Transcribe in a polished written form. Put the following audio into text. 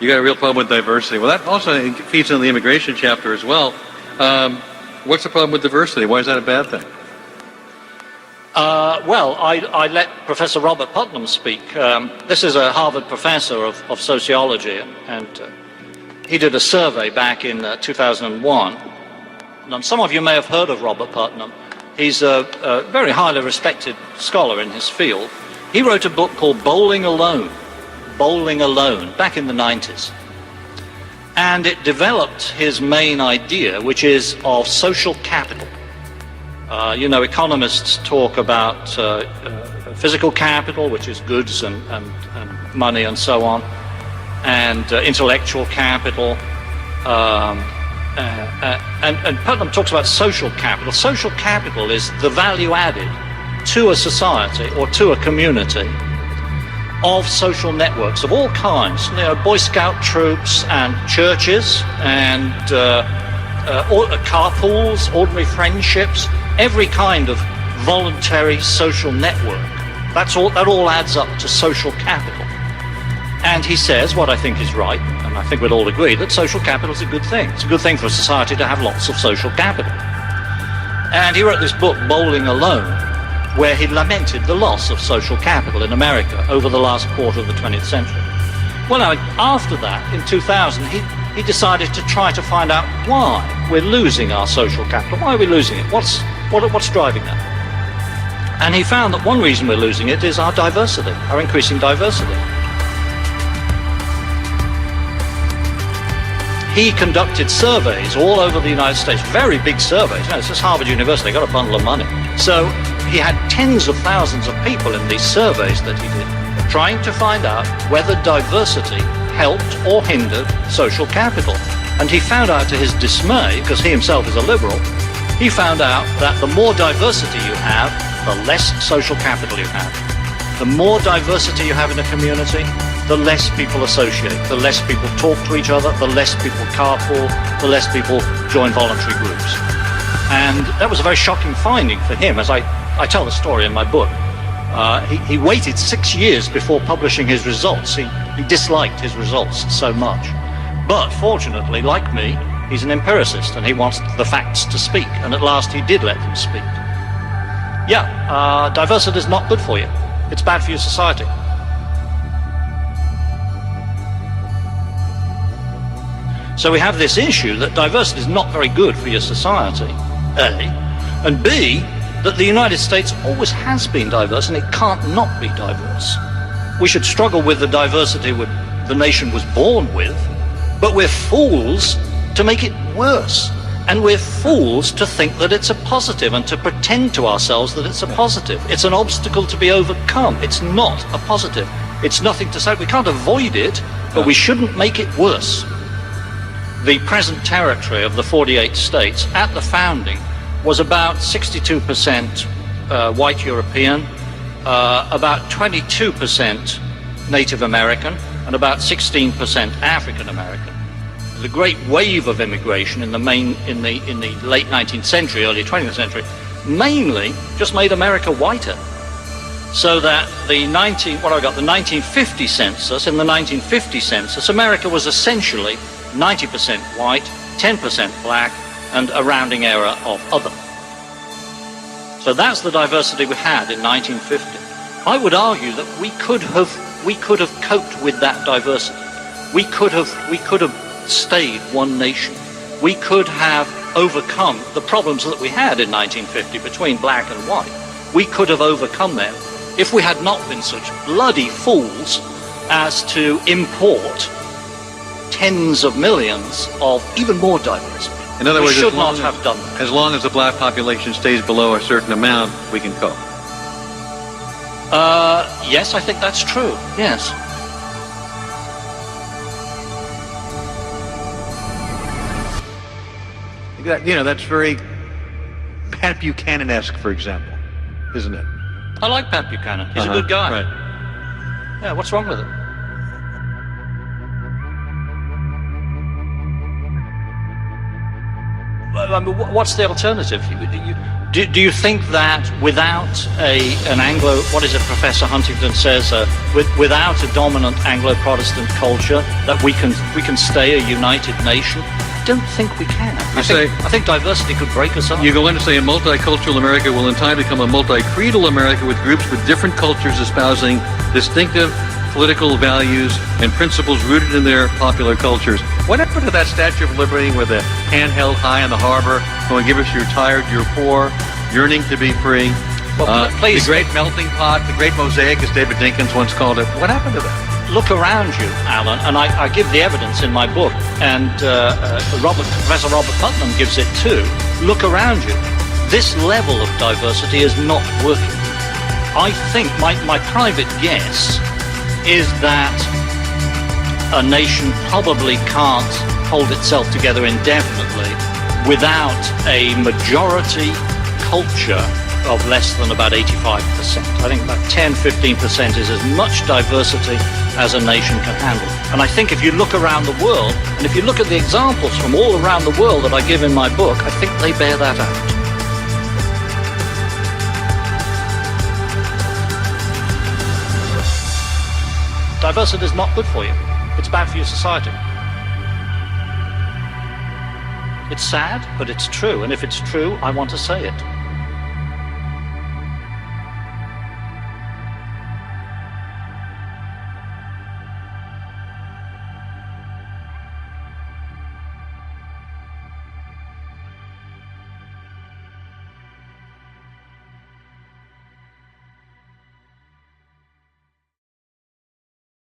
You got a real problem with diversity. Well, that also feeds into the immigration chapter as well. What's the problem with diversity? Why is that a bad thing? Well, I let Professor Robert Putnam speak. This is a Harvard professor of sociology, and he did a survey back in 2001. And some of you may have heard of Robert Putnam. He's a very highly respected scholar in his field. He wrote a book called Bowling Alone, back in the 90s. And it developed his main idea, which is of social capital. You know, economists talk about physical capital, which is goods and money and so on, and intellectual capital. And Putnam talks about social capital. Social capital is the value added to a society or to a community of social networks of all kinds. You know, Boy Scout troops and churches and carpools, ordinary friendships, every kind of voluntary social network. That all adds up to social capital. And he says, what I think is right, and I think we'd all agree, that social capital is a good thing. It's a good thing for a society to have lots of social capital. And he wrote this book, Bowling Alone, where he lamented the loss of social capital in America over the last quarter of the 20th century. Well, now, after that, in 2000, he decided to try to find out why we're losing our social capital. Why are we losing it? What's driving that? And he found that one reason we're losing it is our diversity, our increasing diversity. He conducted surveys all over the United States, very big surveys. It's just Harvard University, they got a bundle of money. So he had tens of thousands of people in these surveys that he did, trying to find out whether diversity helped or hindered social capital. And he found out, to his dismay, because he himself is a liberal, he found out that the more diversity you have, the less social capital you have. The more diversity you have in a community, the less people associate, the less people talk to each other, the less people carpool, the less people join voluntary groups. And that was a very shocking finding for him, as I tell the story in my book. He waited 6 years before publishing his results. He disliked his results so much. But fortunately, like me, he's an empiricist and he wants the facts to speak. And at last he did let them speak. Yeah, diversity is not good for you. It's bad for your society. So we have this issue that diversity is not very good for your society, A, and B, that the United States always has been diverse and it can't not be diverse. We should struggle with the diversity the nation was born with, but we're fools to make it worse. And we're fools to think that it's a positive and to pretend to ourselves that it's a positive. It's an obstacle to be overcome. It's not a positive. It's nothing to say. We can't avoid it, but we shouldn't make it worse. The present territory of the 48 states at the founding was about 62% white European, about 22% Native American, and about 16% African American. The great wave of immigration in the late 19th century, early 20th century, mainly just made America whiter. So that the 1950 census, in the 1950 census, America was essentially 90% white, 10% black, and a rounding error of other. So that's the diversity we had in 1950. I would argue that we could have coped with that diversity. We could have stayed one nation. We could have overcome the problems that we had in 1950 between black and white. We could have overcome them if we had not been such bloody fools as to import tens of millions of even more diverse people. In other words, we should not have done that. As long as the black population stays below a certain amount, we can cope. Yes, I think that's true. Yes. You know, that's very Pat Buchanan-esque, for example, isn't it? I like Pat Buchanan. He's a good guy. Right. Yeah, what's wrong with it? I mean, what's the alternative? Do you think that without an Anglo, what is it Professor Huntington says, without a dominant Anglo-Protestant culture, that we can stay a united nation? I don't think we can. I think diversity could break us up. You go on to say a multicultural America will in time become a multi-creedal America with groups with different cultures espousing distinctive political values and principles rooted in their popular cultures. What happened to that Statue of Liberty with the hand held high in the harbor, going, give us you're tired, you're poor, yearning to be free? Well, please, the great melting pot, the great mosaic, as David Dinkins once called it. What happened to that? Look around you, Alan, and I give the evidence in my book, and Professor Robert Putnam gives it too. Look around you. This level of diversity is not working. I think my private guess is that a nation probably can't hold itself together indefinitely without a majority culture of less than about 85%. I think about 10-15% is as much diversity as a nation can handle. And I think if you look around the world, and if you look at the examples from all around the world that I give in my book, I think they bear that out. Diversity is not good for you. It's bad for your society. It's sad, but it's true. And if it's true, I want to say it.